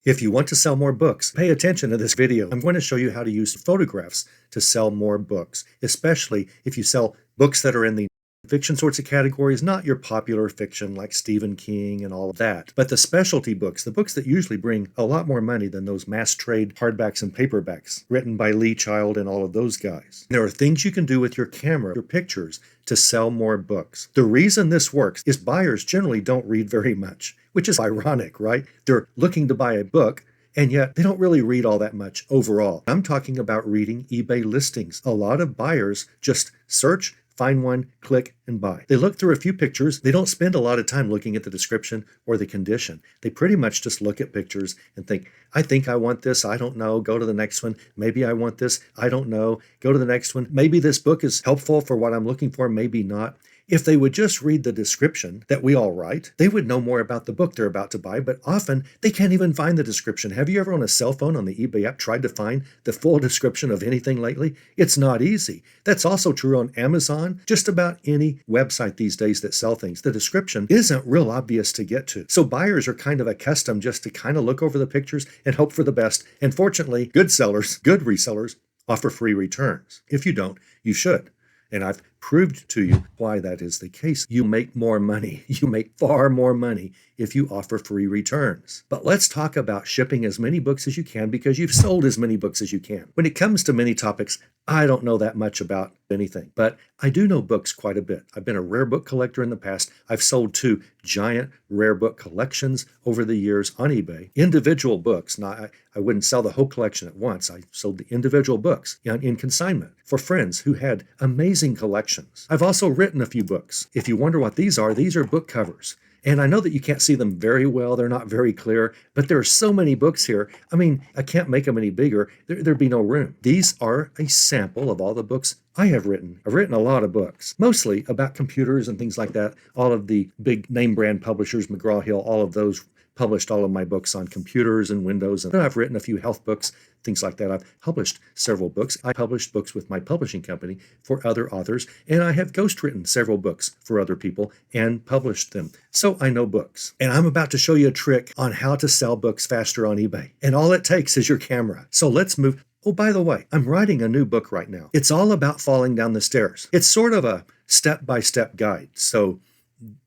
If you want to sell more books, pay attention to this video. I'm going to show you how to use photographs to sell more books, especially if you sell books that are in the fiction sorts of categories, not your popular fiction like Stephen King and all of that, but the specialty books, the books that usually bring a lot more money than those mass trade hardbacks and paperbacks written by Lee Child and all of those guys. There are things you can do with your camera, your pictures, to sell more books. The reason this works is buyers generally don't read very much, which is ironic, right? They're looking to buy a book, and yet they don't really read all that much overall. I'm talking about reading eBay listings. A lot of buyers just search, find one, click, and buy. They look through a few pictures. They don't spend a lot of time looking at the description or the condition. They pretty much just look at pictures and think I want this. I don't know. Go to the next one. Maybe I want this. I don't know. Go to the next one. Maybe this book is helpful for what I'm looking for. Maybe not. If they would just read the description that we all write, they would know more about the book they're about to buy, but often they can't even find the description. Have you ever on a cell phone on the eBay app tried to find the full description of anything lately? It's not easy. That's also true on Amazon, just about any website these days that sell things. The description isn't real obvious to get to. So buyers are kind of accustomed just to kind of look over the pictures and hope for the best. And fortunately, good sellers, good resellers offer free returns. If you don't, you should. And I've proved to you why that is the case. You make more money. You make far more money if you offer free returns. But let's talk about shipping as many books as you can because you've sold as many books as you can. When it comes to many topics, I don't know that much about anything, but I do know books quite a bit. I've been a rare book collector in the past. I've sold 2 giant rare book collections over the years on eBay. Individual books. Now, I wouldn't sell the whole collection at once. I sold the individual books in consignment for friends who had amazing collections. I've also written a few books. If you wonder what these are book covers. And I know that you can't see them very well. They're not very clear, but there are so many books here. I mean, I can't make them any bigger. There'd be no room. These are a sample of all the books I have written. I've written a lot of books, mostly about computers and things like that. All of the big name brand publishers, McGraw-Hill, all of those published all of my books on computers and Windows. And I've written a few health books, things like that. I've published several books. I published books with my publishing company for other authors, and I have ghostwritten several books for other people and published them. So I know books. And I'm about to show you a trick on how to sell books faster on eBay. And all it takes is your camera. So let's move. Oh, by the way, I'm writing a new book right now. It's all about falling down the stairs. It's sort of a step-by-step guide. So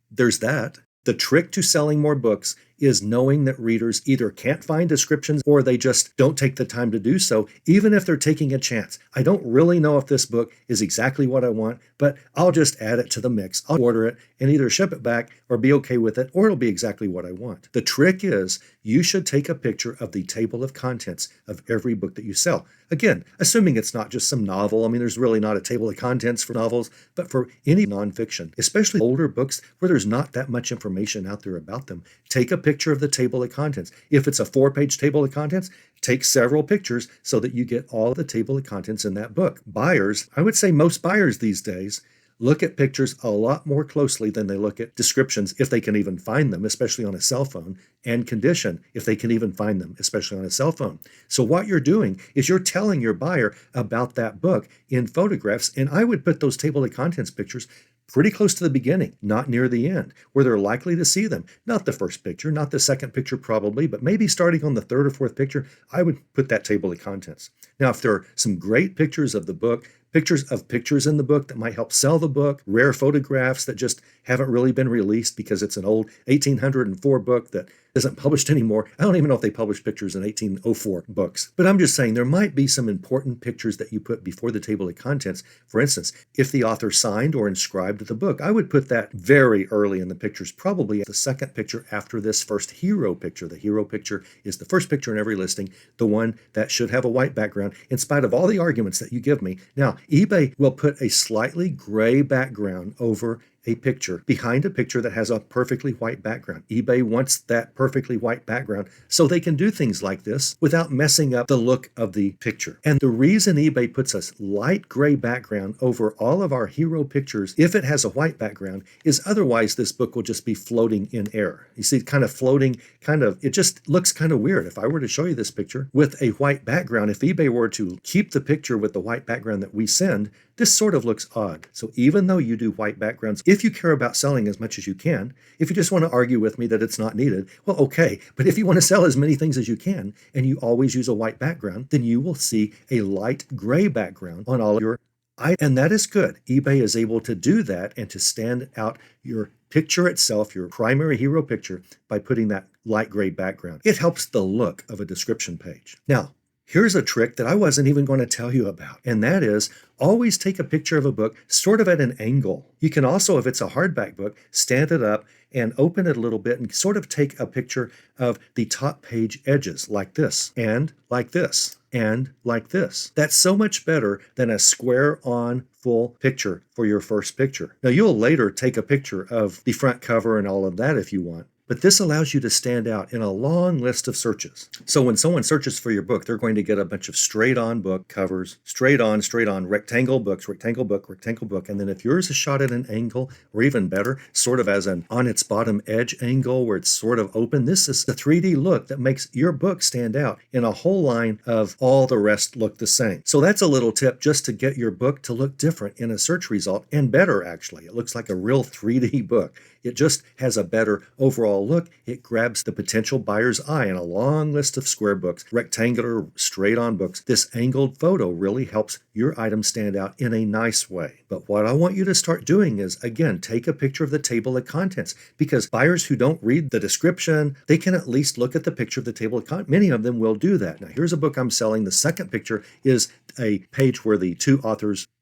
there's that. The trick to selling more books is knowing that readers either can't find descriptions or they just don't take the time to do so, even if they're taking a chance. I don't really know if this book is exactly what I want, but I'll just add it to the mix. I'll order it and either ship it back or be okay with it, or it'll be exactly what I want. The trick is you should take a picture of the table of contents of every book that you sell. Again, assuming it's not just some novel. I mean, there's really not a table of contents for novels, but for any nonfiction, especially older books where there's not that much information out there about them, take a picture of the table of contents. If it's a 4-page table of contents, take several pictures so that you get all the table of contents in that book. Buyers, I would say most buyers these days, look at pictures a lot more closely than they look at descriptions, if they can even find them, especially on a cell phone, and condition, if they can even find them, especially on a cell phone. So what you're doing is you're telling your buyer about that book in photographs, and I would put those table of contents pictures pretty close to the beginning, not near the end, where they're likely to see them. Not the first picture, not the second picture probably, but maybe starting on the 3rd or 4th picture, I would put that table of contents. Now, if there are some great pictures of the book, pictures of pictures in the book that might help sell the book, rare photographs that just haven't really been released because it's an old 1804 book that isn't published anymore. I don't even know if they published pictures in 1804 books. But I'm just saying there might be some important pictures that you put before the table of contents. For instance, if the author signed or inscribed the book, I would put that very early in the pictures, probably the second picture after this first hero picture. The hero picture is the first picture in every listing, the one that should have a white background, in spite of all the arguments that you give me. Now, eBay will put a slightly gray background over a picture behind a picture that has a perfectly white background. eBay wants that perfectly white background so they can do things like this without messing up the look of the picture. And the reason eBay puts a light gray background over all of our hero pictures, if it has a white background, is otherwise this book will just be floating in air. You see, kind of floating, it just looks kind of weird. If I were to show you this picture with a white background, if eBay were to keep the picture with the white background that we send, this sort of looks odd. So even though you do white backgrounds, if you care about selling as much as you can, if you just want to argue with me that it's not needed, well, okay. But if you want to sell as many things as you can, and you always use a white background, then you will see a light gray background on all of your items. And that is good. eBay is able to do that and to stand out your picture itself, your primary hero picture, by putting that light gray background. It helps the look of a description page. Now, here's a trick that I wasn't even going to tell you about, and that is always take a picture of a book sort of at an angle. You can also, if it's a hardback book, stand it up and open it a little bit and sort of take a picture of the top page edges like this, and like this, and like this. That's so much better than a square on full picture for your first picture. Now, you'll later take a picture of the front cover and all of that if you want, but this allows you to stand out in a long list of searches. So when someone searches for your book, they're going to get a bunch of straight-on book covers, straight-on, rectangle books, rectangle book. And then if yours is shot at an angle, or even better, sort of as an on its bottom edge angle where it's sort of open, this is the 3D look that makes your book stand out in a whole line of all the rest look the same. So that's a little tip just to get your book to look different in a search result, and better actually. It looks like a real 3D book. It just has a better overall look. It grabs the potential buyer's eye in a long list of square books, rectangular, straight-on books. This angled photo really helps your item stand out in a nice way. But what I want you to start doing is, again, take a picture of the table of contents, because buyers who don't read the description, they can at least look at the picture of the table of contents. Many of them will do that. Now, here's a book I'm selling. The second picture is a page where the two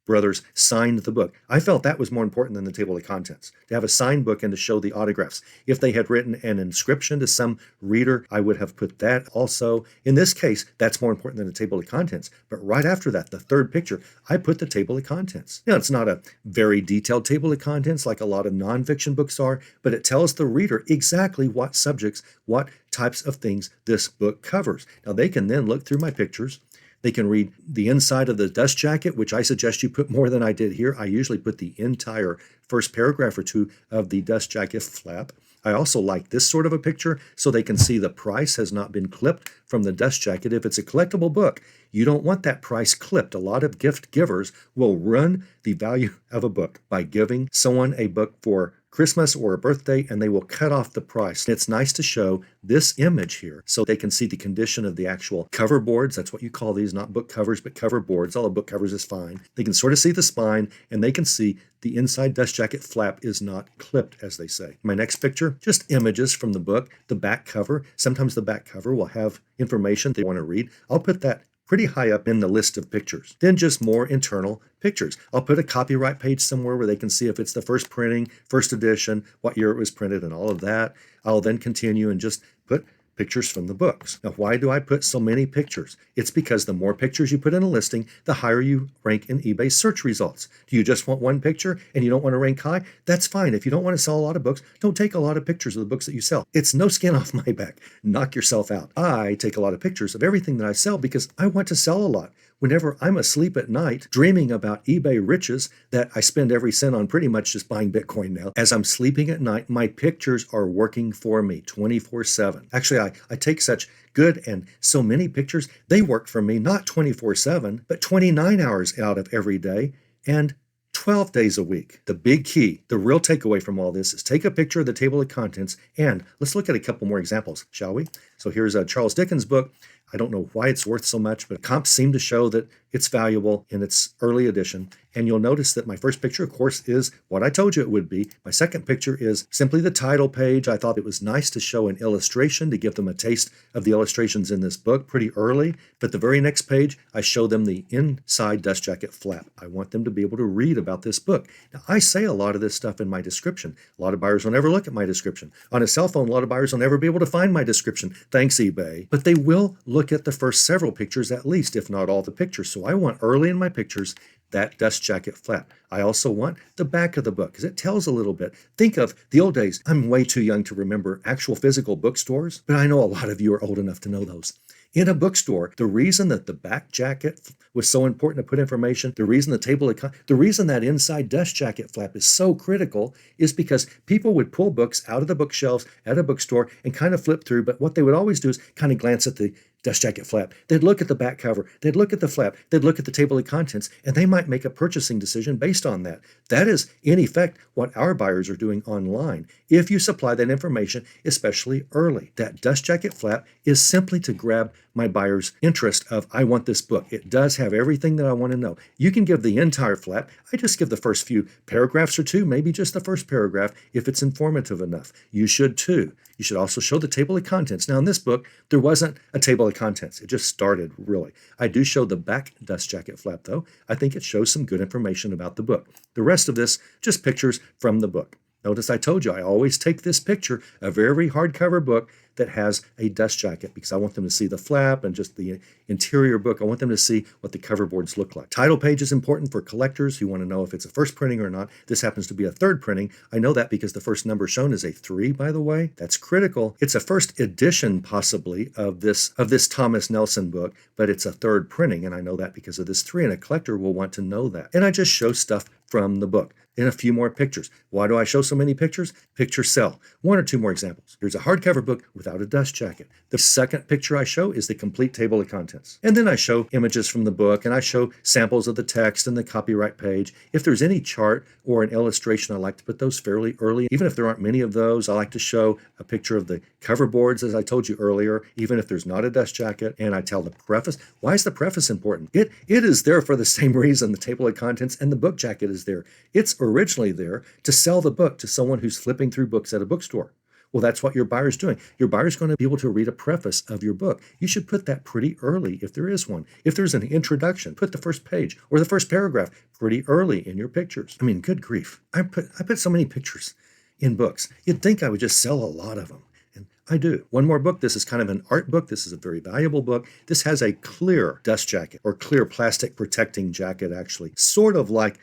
brothers signed the book. I felt that was more important than the table of contents, to have a signed book and to show the autographs. If they had written an inscription to some reader, I would have put that also. In this case, that's more important than the table of contents. But right after that, the third picture, I put the table of contents. Now, it's not a very detailed table of contents like a lot of nonfiction books are, but it tells the reader exactly what subjects, what types of things this book covers. Now, they can then look through my pictures. They can read the inside of the dust jacket, which I suggest you put more than I did here. I usually put the entire first paragraph or two of the dust jacket flap. I also like this sort of a picture so they can see the price has not been clipped from the dust jacket. If it's a collectible book, you don't want that price clipped. A lot of gift givers will ruin the value of a book by giving someone a book for Christmas or a birthday, and they will cut off the price. It's nice to show this image here so they can see the condition of the actual cover boards. That's what you call these, not book covers, but cover boards. All the book covers is fine. They can sort of see the spine, and they can see the inside dust jacket flap is not clipped, as they say. My next picture, just images from the book, the back cover. Sometimes the back cover will have information they want to read. I'll put that pretty high up in the list of pictures. Then just more internal pictures. I'll put a copyright page somewhere where they can see if it's the first printing, first edition, what year it was printed, and all of that. I'll then continue and just put pictures from the books. Now, why do I put so many pictures? It's because the more pictures you put in a listing, the higher you rank in eBay search results. Do you just want one picture and you don't want to rank high? That's fine. If you don't want to sell a lot of books, don't take a lot of pictures of the books that you sell. It's no skin off my back. Knock yourself out. I take a lot of pictures of everything that I sell because I want to sell a lot. Whenever I'm asleep at night, dreaming about eBay riches that I spend every cent on pretty much just buying Bitcoin now, as I'm sleeping at night, my pictures are working for me 24/7. Actually, I take such good and so many pictures, they work for me not 24/7, but 29 hours out of every day and 12 days a week. The big key, the real takeaway from all this is take a picture of the table of contents, and let's look at a couple more examples, shall we? So here's a Charles Dickens book. I don't know why it's worth so much, but comps seem to show that it's valuable in its early edition. And you'll notice that my first picture, of course, is what I told you it would be. My second picture is simply the title page. I thought it was nice to show an illustration to give them a taste of the illustrations in this book pretty early. But the very next page, I show them the inside dust jacket flap. I want them to be able to read about this book. Now, I say a lot of this stuff in my description. A lot of buyers will never look at my description. On a cell phone, a lot of buyers will never be able to find my description. Thanks, eBay. But they will look at the first several pictures at least, if not all the pictures. So I want early in my pictures that dust jacket flap. I also want the back of the book because it tells a little bit. Think of the old days. I'm way too young to remember actual physical bookstores, but I know a lot of you are old enough to know those. In a bookstore, the reason that the back jacket was so important to put information, the reason the reason that inside dust jacket flap is so critical is because people would pull books out of the bookshelves at a bookstore and kind of flip through, but what they would always do is kind of glance at the dust jacket flap. They'd look at the back cover. They'd look at the flap. They'd look at the table of contents, and they might make a purchasing decision based on that. That is, in effect, what our buyers are doing online. If you supply that information, especially early, that dust jacket flap is simply to grab my buyer's interest of, I want this book. It does have everything that I want to know. You can give the entire flap. I just give the first few paragraphs or two, maybe just the first paragraph if it's informative enough. You should too. You should also show the table of contents. Now in this book, there wasn't a table of contents. It just started, really. I do show the back dust jacket flap though. I think it shows some good information about the book. The rest of this, just pictures from the book. Notice I told you I always take this picture of every hardcover book that has a dust jacket because I want them to see the flap and just the interior book. I want them to see what the cover boards look like. Title page is important for collectors who want to know if it's a first printing or not. This happens to be a third printing. I know that because the first number shown is a 3, by the way. That's critical. It's a first edition, possibly, of this Thomas Nelson book, but it's a third printing, and I know that because of this 3, and a collector will want to know that. And I just show stuff from the book. And a few more pictures. Why do I show so many pictures? Pictures sell. 1 or 2 more examples. Here's a hardcover book without a dust jacket. The second picture I show is the complete table of contents. And then I show images from the book, and I show samples of the text and the copyright page. If there's any chart or an illustration, I like to put those fairly early. Even if there aren't many of those, I like to show a picture of the cover boards, as I told you earlier, even if there's not a dust jacket. And I tell the preface. Why is the preface important? It is there for the same reason the table of contents and the book jacket is there. It's originally there to sell the book to someone who's flipping through books at a bookstore. Well, that's what your buyer's doing. Your buyer's going to be able to read a preface of your book. You should put that pretty early if there is one. If there's an introduction, put the first page or the first paragraph pretty early in your pictures. I mean, good grief. I put so many pictures in books. You'd think I would just sell a lot of them. And I do. One more book. This is kind of an art book. This is a very valuable book. This has a clear dust jacket or clear plastic protecting jacket, actually. Sort of like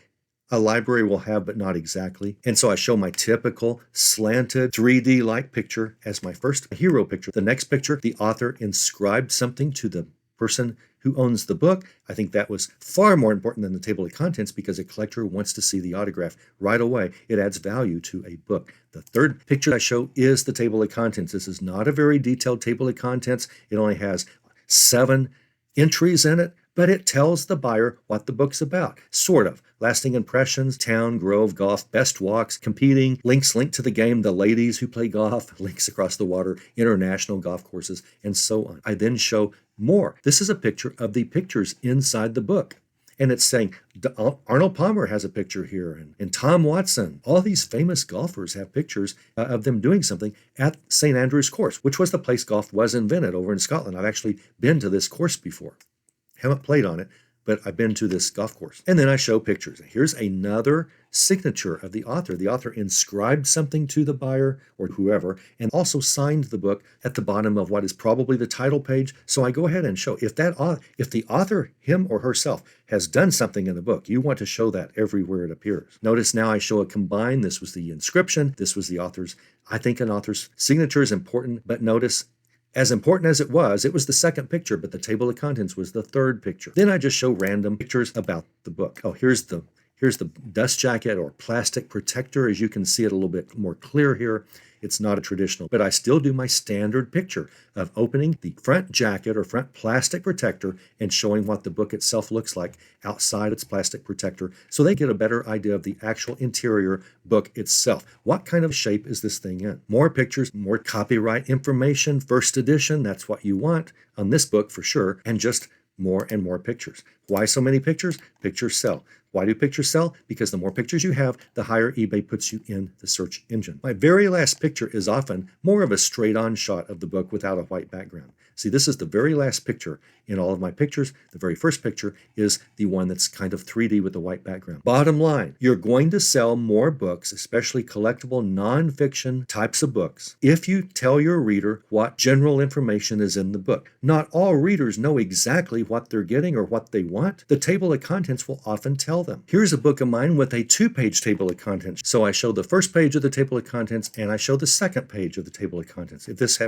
a library will have, but not exactly. And so I show my typical slanted 3D-like picture as my first hero picture. The next picture, the author inscribed something to the person who owns the book. I think that was far more important than the table of contents because a collector wants to see the autograph right away. It adds value to a book. The third picture I show is the table of contents. This is not a very detailed table of contents. It only has 7 entries in it, but it tells the buyer what the book's about, sort of. Lasting impressions, town, grove, golf, best walks, competing, links linked to the game, the ladies who play golf, links across the water, international golf courses, and so on. I then show more. This is a picture of the pictures inside the book. And it's saying, Arnold Palmer has a picture here, and Tom Watson. All these famous golfers have pictures of them doing something at St. Andrew's Course, which was the place golf was invented over in Scotland. I've actually been to this course before. Haven't played on it, but I've been to this golf course. And then I show pictures. Here's another signature of the author. The author inscribed something to the buyer or whoever and also signed the book at the bottom of what is probably the title page. So I go ahead and show if the author, him or herself, has done something in the book, you want to show that everywhere it appears. Notice now I show a combine. This was the inscription. This was the author's. I think an author's signature is important, but notice as important as it was the second picture, but the table of contents was the third picture. Then I just show random pictures about the book. Oh, here's the dust jacket or plastic protector. As you can see it a little bit more clear here. It's not a traditional, but I still do my standard picture of opening the front jacket or front plastic protector and showing what the book itself looks like outside its plastic protector so they get a better idea of the actual interior book itself. What kind of shape is this thing in? More pictures, more copyright information, first edition, that's what you want on this book for sure, and just more and more pictures. Why so many pictures? Pictures sell. Why do pictures sell? Because the more pictures you have, the higher eBay puts you in the search engine. My very last picture is often more of a straight-on shot of the book without a white background. See, this is the very last picture in all of my pictures. The very first picture is the one that's kind of 3D with a white background. Bottom line, you're going to sell more books, especially collectible nonfiction types of books, if you tell your reader what general information is in the book. Not all readers know exactly what they're getting or what they want. The table of contents will often tell them. Here's a book of mine with a 2-page table of contents. So I show the first page of the table of contents and I show the second page of the table of contents. If this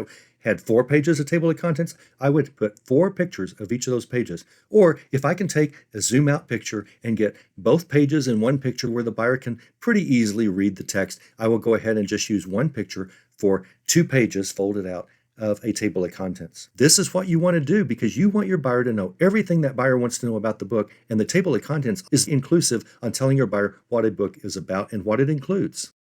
had 4 pages of table of contents, I would put 4 pictures of each of those pages. Or if I can take a zoom out picture and get both pages in one picture where the buyer can pretty easily read the text, I will go ahead and just use one picture for 2 pages folded out of a table of contents. This is what you want to do because you want your buyer to know everything that buyer wants to know about the book, and the table of contents is inclusive on telling your buyer what a book is about and what it includes.